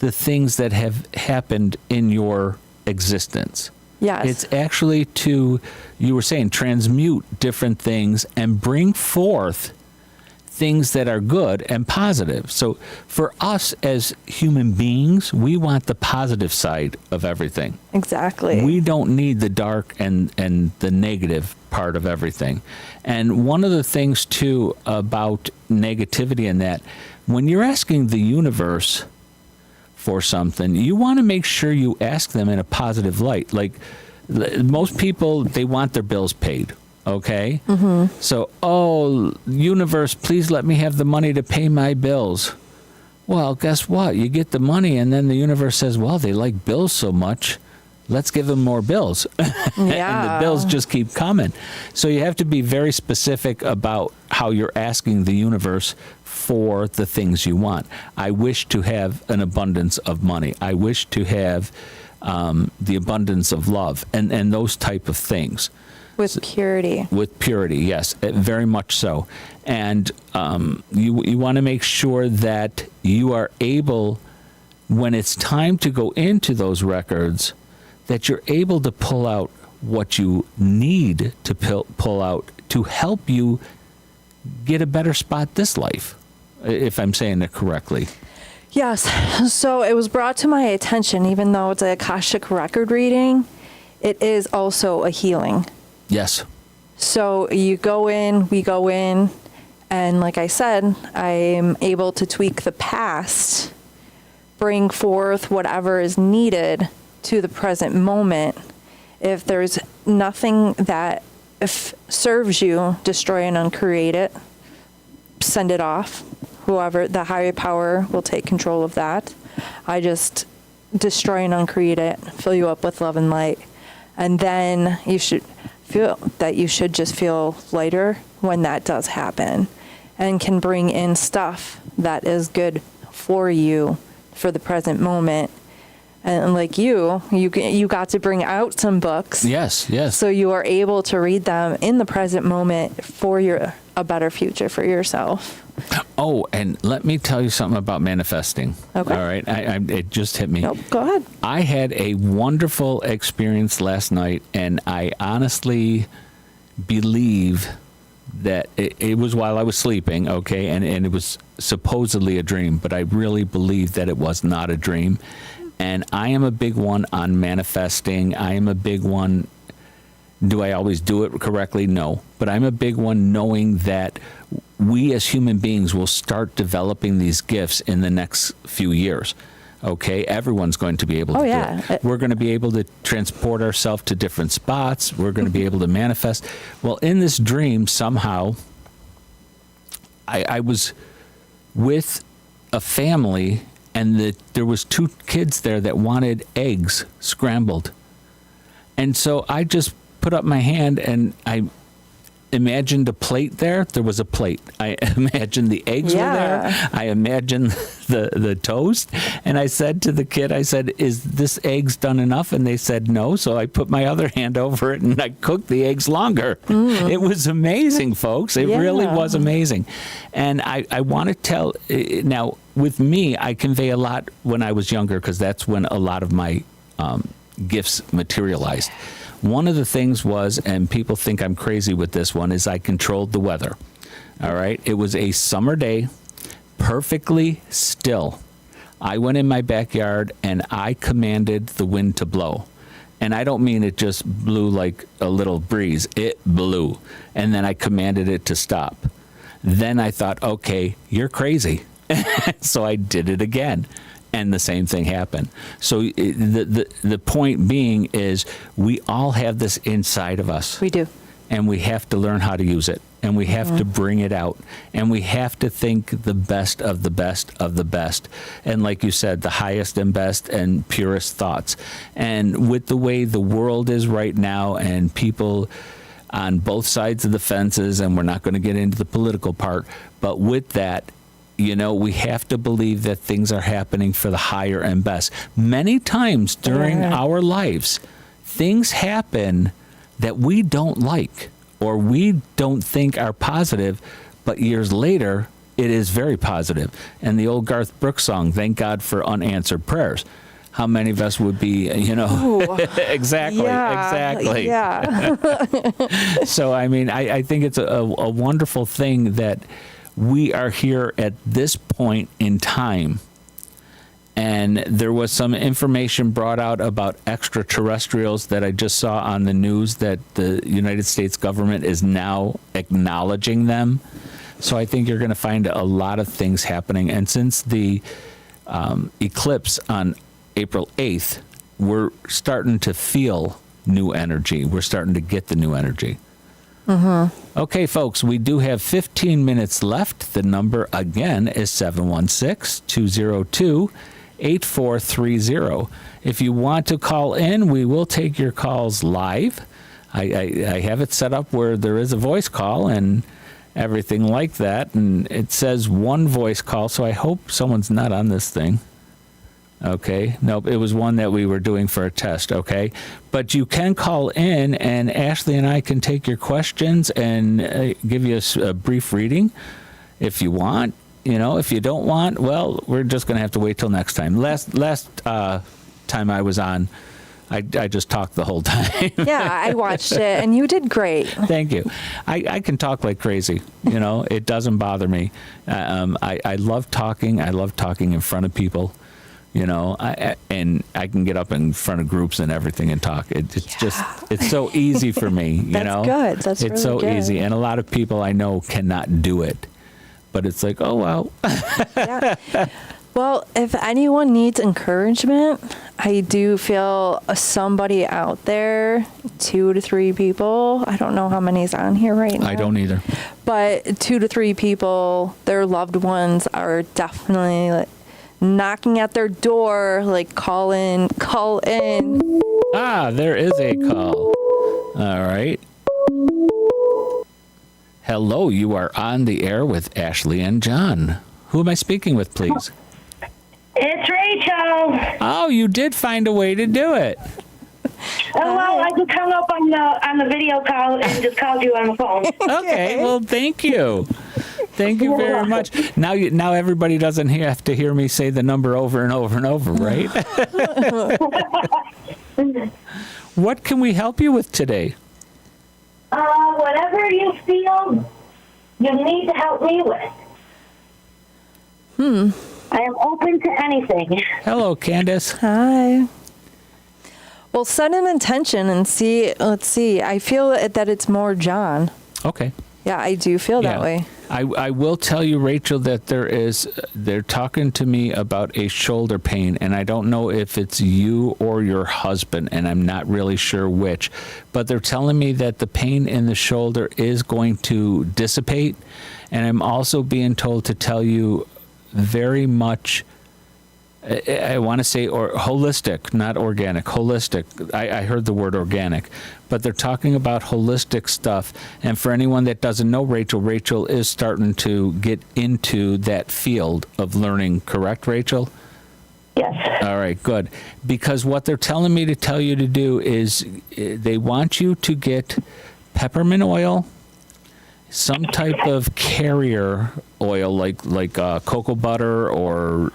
the things that have happened in your existence. Yes. It's actually to, you were saying, transmute different things and bring forth things that are good and positive. So for us as human beings, we want the positive side of everything. Exactly. We don't need the dark and the negative part of everything. And one of the things, too, about negativity in that, when you're asking the universe for something, you want to make sure you ask them in a positive light. Like most people, they want their bills paid. Okay? Mm-hmm. So, oh, universe, please let me have the money to pay my bills. Well, guess what? You get the money, and then the universe says, well, they like bills so much, let's give them more bills. Yeah. And the bills just keep coming. So you have to be very specific about how you're asking the universe for the things you want. I wish to have an abundance of money. I wish to have the abundance of love and those type of things. With purity. With purity, yes, very much so. And you want to make sure that you are able, when it's time to go into those records, that you're able to pull out what you need to pull out to help you get a better spot this life, if I'm saying it correctly. Yes. So it was brought to my attention, even though it's a Akashic record reading, it is also a healing. Yes. So we go in, and like I said, I'm able to tweak the past, bring forth whatever is needed to the present moment. If there's nothing that serves you, destroy and uncreate it, send it off. Whoever, the higher power will take control of that. I just destroy and uncreate it, fill you up with love and light. And then you should feel that you should just feel lighter when that does happen, and can bring in stuff that is good for you for the present moment. And like you got to bring out some books. Yes, yes. So you are able to read them in the present moment for a better future for yourself. Oh, and let me tell you something about manifesting. Okay. All right. It just hit me. Nope, go ahead. I had a wonderful experience last night, and I honestly believe that it was while I was sleeping, okay, and it was supposedly a dream, but I really believe that it was not a dream. And I am a big one on manifesting. I am a big one. Do I always do it correctly? No. But I'm a big one knowing that we as human beings will start developing these gifts in the next few years. Okay? Everyone's going to be able to do it. We're going to be able to transport ourselves to different spots. We're going to be able to manifest. Well, in this dream, somehow, I was with a family, and there was 2 kids there that wanted eggs scrambled. And so I just put up my hand and I imagined a plate there. There was a plate. I imagined the eggs were there. I imagined the toast. And I said to the kid, I said, is this eggs done enough? And they said no. So I put my other hand over it and I cooked the eggs longer. It was amazing, folks. It really was amazing. And I want to tell, now with me, I convey a lot when I was younger because that's when a lot of my gifts materialized. One of the things was, and people think I'm crazy with this one, is I controlled the weather. All right. It was a summer day, perfectly still. I went in my backyard and I commanded the wind to blow. And I don't mean it just blew like a little breeze. It blew. And then I commanded it to stop. Then I thought, okay, you're crazy. So I did it again. And the same thing happened. So the point being is we all have this inside of us. We do. And we have to learn how to use it. And we have to bring it out. And we have to think the best of the best of the best. And like you said, the highest and best and purest thoughts. And with the way the world is right now and people on both sides of the fences, and we're not going to get into the political part, but with that, you know, we have to believe that things are happening for the higher and best. Many times during our lives, things happen that we don't like or we don't think are positive, but years later, it is very positive. And the old Garth Brooks song, Thank God for Unanswered Prayers. How many of us would be, you know, exactly. Yeah. So, I mean, I think it's a wonderful thing that we are here at this point in time. And there was some information brought out about extraterrestrials that I just saw on the news that the United States government is now acknowledging them. So I think you're going to find a lot of things happening. And since the eclipse on April 8th, we're starting to feel new energy. We're starting to get the new energy. Okay, folks, we do have 15 minutes left. The number again is 716-202-8430. If you want to call in, we will take your calls live. I have it set up where there is a voice call and everything like that, and it says one voice call, so I hope someone's not on this thing. Okay. Nope. It was one that we were doing for a test. Okay. But you can call in and Ashley and I can take your questions and give you a brief reading if you want. You know, if you don't want, well, we're just going to have to wait till next time. Last time I was on, I just talked the whole time. Yeah, I watched it and you did great. Thank you. I can talk like crazy. You know, it doesn't bother me. I love talking. I love talking in front of people. You know, and I can get up in front of groups and everything and talk. It's so easy for me, you know. That's good. That's it's really so good. easy. And a lot of people I know cannot do it. But it's like, oh, well. Yeah. Well, if anyone needs encouragement, I do feel somebody out there, 2 to 3 people. I don't know how many's on here right now. I don't either. But 2 to 3 people, their loved ones are definitely knocking at their door, like, call in. Ah, there is a call. All right. Hello, you are on the air with Ashley and John. Who am I speaking with, please? It's Rachel. Oh, you did find a way to do it. Oh, well, I just hung up on the video call and just called you on the phone. Okay, well, thank you. Thank you very much. Now everybody doesn't have to hear me say the number over and over and over, right? What can we help you with today? Whatever you feel you need to help me with. I am open to anything. Hello, Candace. Hi. Well, set an intention and see. Let's see. I feel that it's more John. Okay. Yeah, I do feel that way. I will tell you, Rachel, that they're talking to me about a shoulder pain, and I don't know if it's you or your husband, and I'm not really sure which, but they're telling me that the pain in the shoulder is going to dissipate, and I'm also being told to tell you very much I want to say or holistic, not organic, holistic. I heard the word organic, but they're talking about holistic stuff. And for anyone that doesn't know Rachel is starting to get into that field of learning, correct, Rachel? Yes. All right, good. Because what they're telling me to tell you to do is they want you to get peppermint oil, some type of carrier oil like cocoa butter or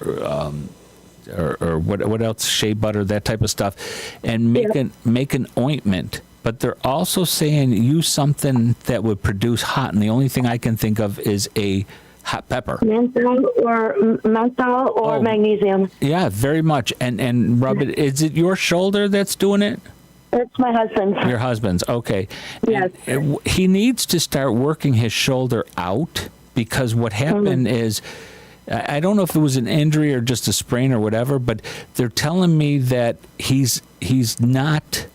what else, shea butter, that type of stuff, and make an ointment. But they're also saying use something that would produce hot, and the only thing I can think of is a hot pepper. Menthol or magnesium. Yeah, very much. And rub it. Is it your shoulder that's doing it? It's my husband's. Your husband's, okay. Yes. And he needs to start working his shoulder out, because what happened is, I don't know if it was an injury or just a sprain or whatever, but they're telling me that he's not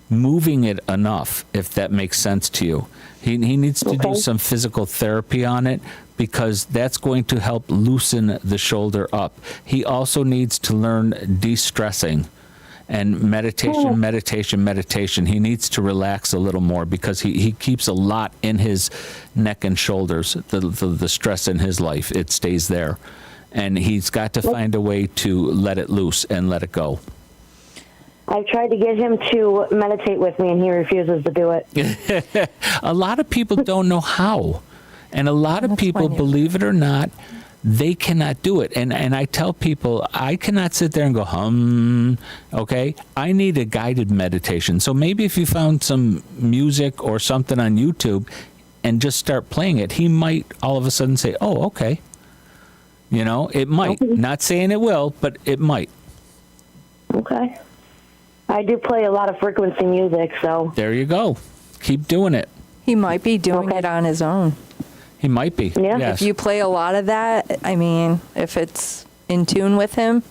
moving it enough, if that makes sense to you. He needs to do some physical therapy on it, because that's going to help loosen the shoulder up. He also needs to learn de-stressing and meditation. He needs to relax a little more, because he keeps a lot in his neck and shoulders. The stress in his life, it stays there. And he's got to find a way to let it loose and let it go. I've tried to get him to meditate with me, and he refuses to do it. A lot of people don't know how. And a lot of people, believe it or not, they cannot do it. And I tell people, I cannot sit there and go, okay? I need a guided meditation. So maybe if you found some music or something on YouTube and just start playing it, he might all of a sudden say, oh, okay. You know, it might. Not saying it will, but it might. Okay. I do play a lot of frequency music, so. There you go. Keep doing it. He might be doing it on his own. He might be. Yeah. Yes. If you play a lot of that, I mean, if it's in tune with him,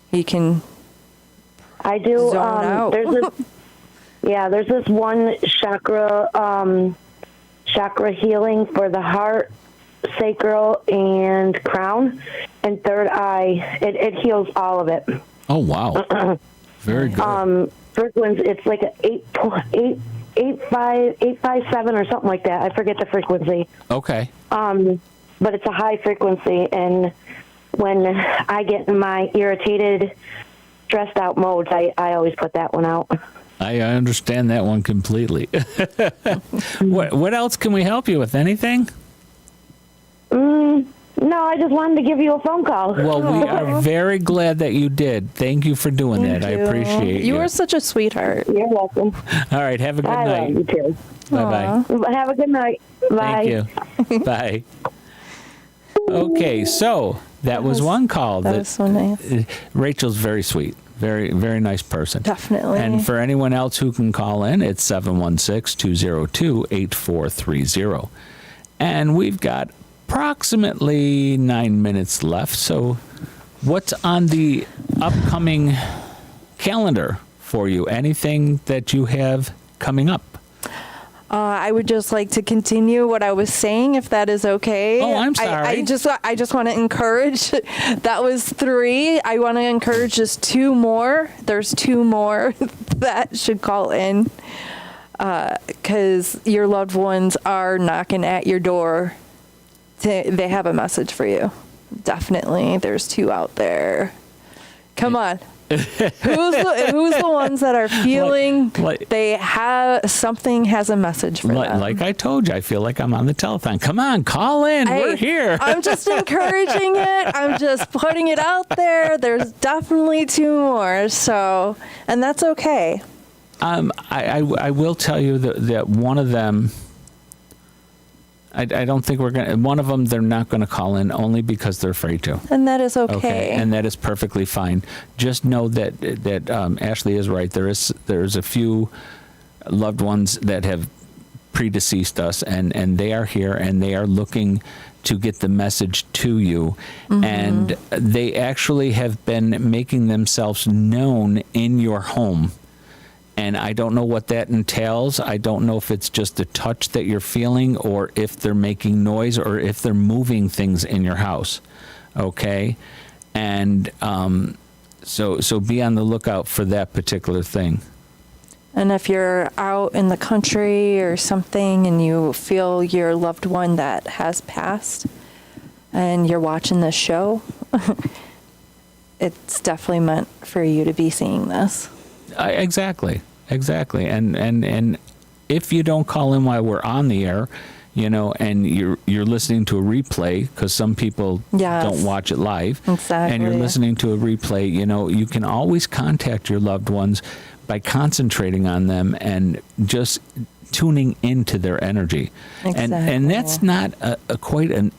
he can. I do. Zone out. There's this one chakra healing for the heart, sacral, and crown, and third eye. It heals all of it. Oh wow. Very good. Frequency, it's like a 857 or something like that. I forget the frequency. Okay. But it's a high frequency, and when I get in my irritated, stressed out modes, I always put that one out. I understand that one completely. What else can we help you with? Anything? No, I just wanted to give you a phone call. Well, we are very glad that you did. Thank you for doing that. I appreciate you. You are such a sweetheart. You're welcome. All right. Have a good I night. love you too. Bye-bye. Have a good night. Bye. Thank you. Bye. Okay, so that was one call. That was so nice. Rachel's very sweet. Very, very nice person. Definitely. And for anyone else who can call in, it's 716-202-8430. And we've got approximately 9 minutes left. So what's on the upcoming calendar for you? Anything that you have coming up? I would just like to continue what I was saying, if that is okay. Oh, I'm sorry. I just want to encourage. That was 3. I want to encourage just 2 more. There's 2 more that should call in, because your loved ones are knocking at your door. They have a message for you. Definitely, there's 2 out there. Come on. Who's the ones that are feeling they have something has a message for them? Like I told you, I feel like I'm on the telethon. Come on, call in. We're here. I'm just encouraging it. I'm just putting it out there. There's definitely 2 more. So, and that's okay. I will tell you that one of them, I don't think we're going to, one of them, they're not going to call in only because they're afraid to. And that is okay. And that is perfectly fine. Just know that Ashley is right. There's a few loved ones that have predeceased us, and they are here, and they are looking to get the message to you. And they actually have been making themselves known in your home. And I don't know what that entails. I don't know if it's just a touch that you're feeling, or if they're making noise, or if they're moving things in your house. Okay? And so be on the lookout for that particular thing. And if you're out in the country or something and you feel your loved one that has passed and you're watching this show, it's definitely meant for you to be seeing this. Exactly. And if you don't call in while we're on the air, and you're listening to a replay, because some people don't watch it live, exactly, and you're listening to a replay, you can always contact your loved ones by concentrating on them and just tuning into their energy. Exactly. And that's not quite an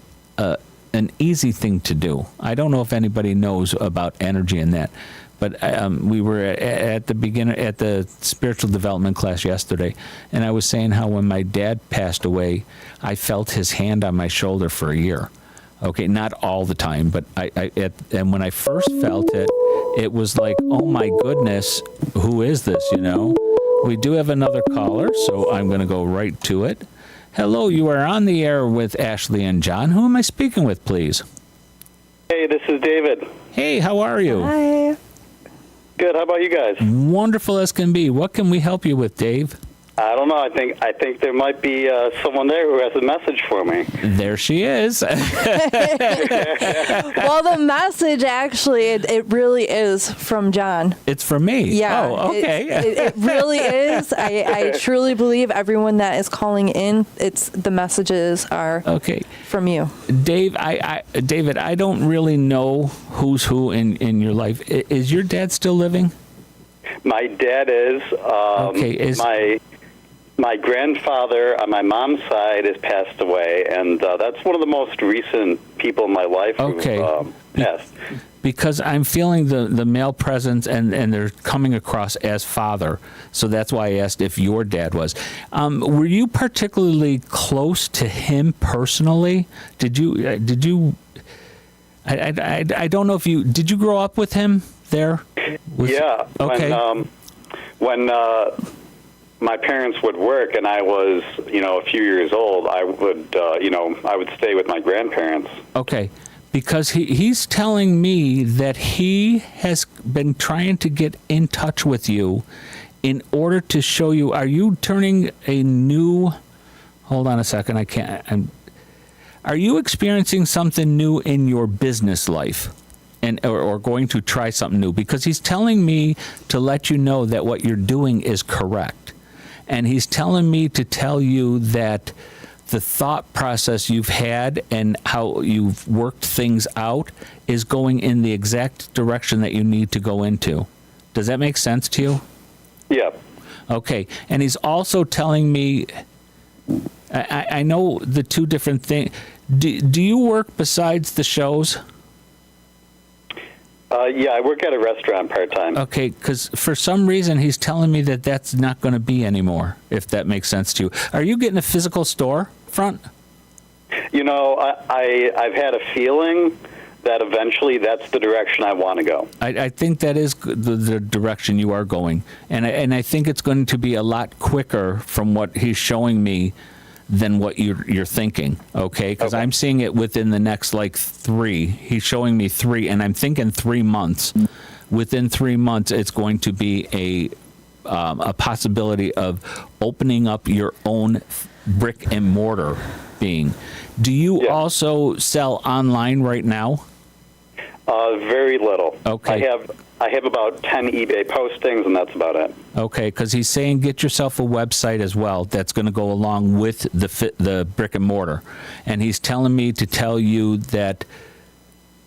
easy thing to do. I don't know if anybody knows about energy and that, but we were at the spiritual development class yesterday, and I was saying how when my dad passed away, I felt his hand on my shoulder for a year. Okay, not all the time, but and when I first felt it, it was like, oh my goodness, who is this? We do have another caller, so I'm going to go right to it. Hello, you are on the air with Ashley and John. Who am I speaking with, please? Hey, this is David. Hey, how are you? Hi. Good. How about you guys? Wonderful as can be. What can we help you with, Dave? I don't know. I think there might be someone there who has a message for me. There she is. Well, the message actually, it really is from John. It's from me. Yeah. Oh, okay. It really is. I truly believe everyone that is calling in, the messages are from you. David, I don't really know who's who in your life. Is your dad still living? My dad is. My grandfather on my mom's side has passed away, and that's one of the most recent people in my life who passed. Because I'm feeling the male presence, and they're coming across as father, so that's why I asked if your dad was. Were you particularly close to him personally? Did you? I don't know if you did. You grow up with him there? Yeah. Okay. When my parents would work and I was, a few years old, I would stay with my grandparents. Okay. Because he's telling me that he has been trying to get in touch with you in order to show you, are you turning a new, hold on a second, are you experiencing something new in your business life? Or going to try something new? Because he's telling me to let you know that what you're doing is correct. And he's telling me to tell you that the thought process you've had and how you've worked things out is going in the exact direction that you need to go into. Does that make sense to you? Yeah. Okay. And he's also telling me, I know the two different things. Do you work besides the shows? Yeah, I work at a restaurant part-time. Okay, because for some reason he's telling me that that's not going to be anymore, if that makes sense to you. Are you getting a physical store front? I've had a feeling that eventually that's the direction I want to go. I think that is the direction you are going. And I think it's going to be a lot quicker from what he's showing me than what you're thinking, okay? Because I'm seeing it within the next, 3. He's showing me 3, and I'm thinking 3 months. Within 3 months, it's going to be a possibility of opening up your own brick and mortar being. Do you also sell online right now? Very little. Okay. I have about 10 eBay postings, and that's about it. Okay, because he's saying get yourself a website as well that's going to go along with the brick and mortar. And he's telling me to tell you that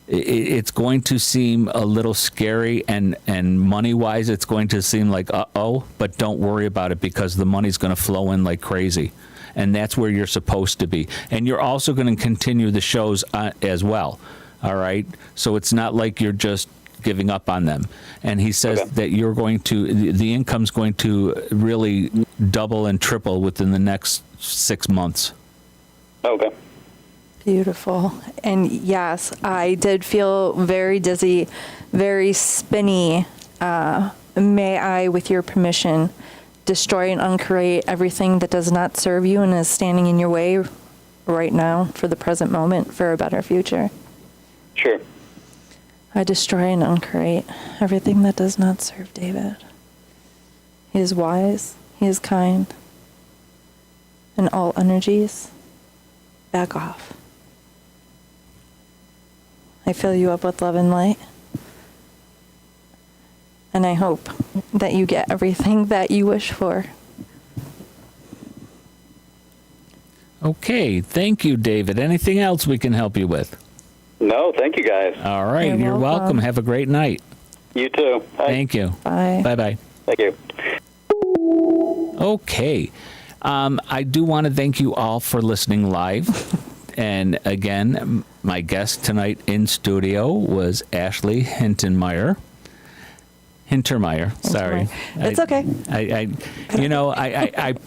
it's going to seem a little scary, and money-wise it's going to seem like, uh-oh, but don't worry about it because the money's going to flow in like crazy. And that's where you're supposed to be. And you're also going to continue the shows as well, all right? So it's not like you're just giving up on them. And he says that you're going to, the income's going to really double and triple within the next 6 months. Okay. Beautiful. And yes, I did feel very dizzy, very spinny. May I, with your permission, destroy and uncreate everything that does not serve you and is standing in your way right now for the present moment for a better future? Sure. I destroy and uncreate everything that does not serve David. He is wise. He is kind. And all energies, back off. I fill you up with love and light. And I hope that you get everything that you wish for. Okay, thank you, David. Anything else we can help you with? No, thank you guys. All right, you're welcome. Have a great night. You too. Bye. Thank you. Bye. Bye-bye. Thank you. Okay. I do want to thank you all for listening live. And again, my guest tonight in studio was Ashley Hintermeier. Sorry. It's okay. I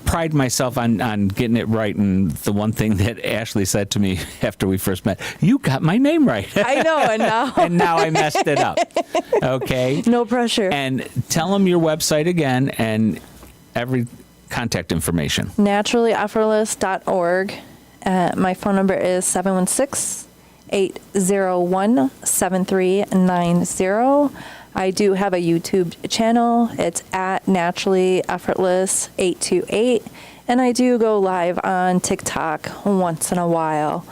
pride myself on getting it right. And the one thing that Ashley said to me after we first met, you got my name right. I know, and now. And now I messed it up. Okay. No pressure. And tell them your website again and every contact information. naturallyeffortless.org. My phone number is 716-801-7390. I do have a YouTube channel. It's at Naturally Effortless 828. And I do go live on TikTok once in a while.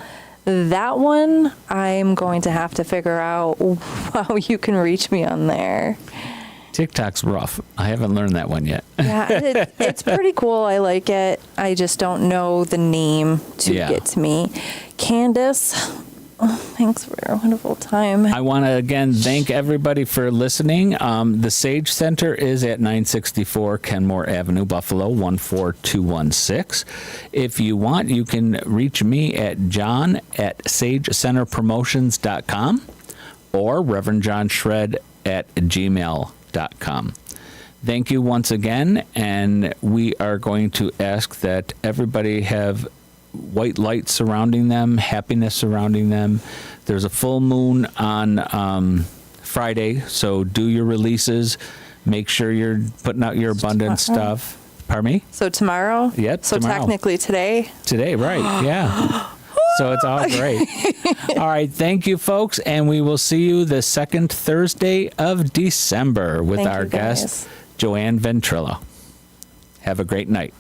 That one, I'm going to have to figure out how you can reach me on there. TikTok's rough. I haven't learned that one yet. Yeah, it's pretty cool. I like it. I just don't know the name to get to me. Candace, thanks for a wonderful time. I want to again thank everybody for listening. The Sage Center is at 964 Kenmore Avenue, Buffalo, 14216. If you want, you can reach me at john@sagecenterpromotions.com or Reverend John Shred at gmail.com. Thank you once again, and we are going to ask that everybody have white light surrounding them, happiness surrounding them. There's a full moon on Friday, so do your releases. Make sure you're putting out your abundance stuff. Pardon me? So tomorrow? Yep, So tomorrow. technically today? Today, right, yeah. So it's all great. All right, thank you, folks, and we will see you the second Thursday of December with Thank our you, guys. guest, Joanne Ventrilla. Have a great night.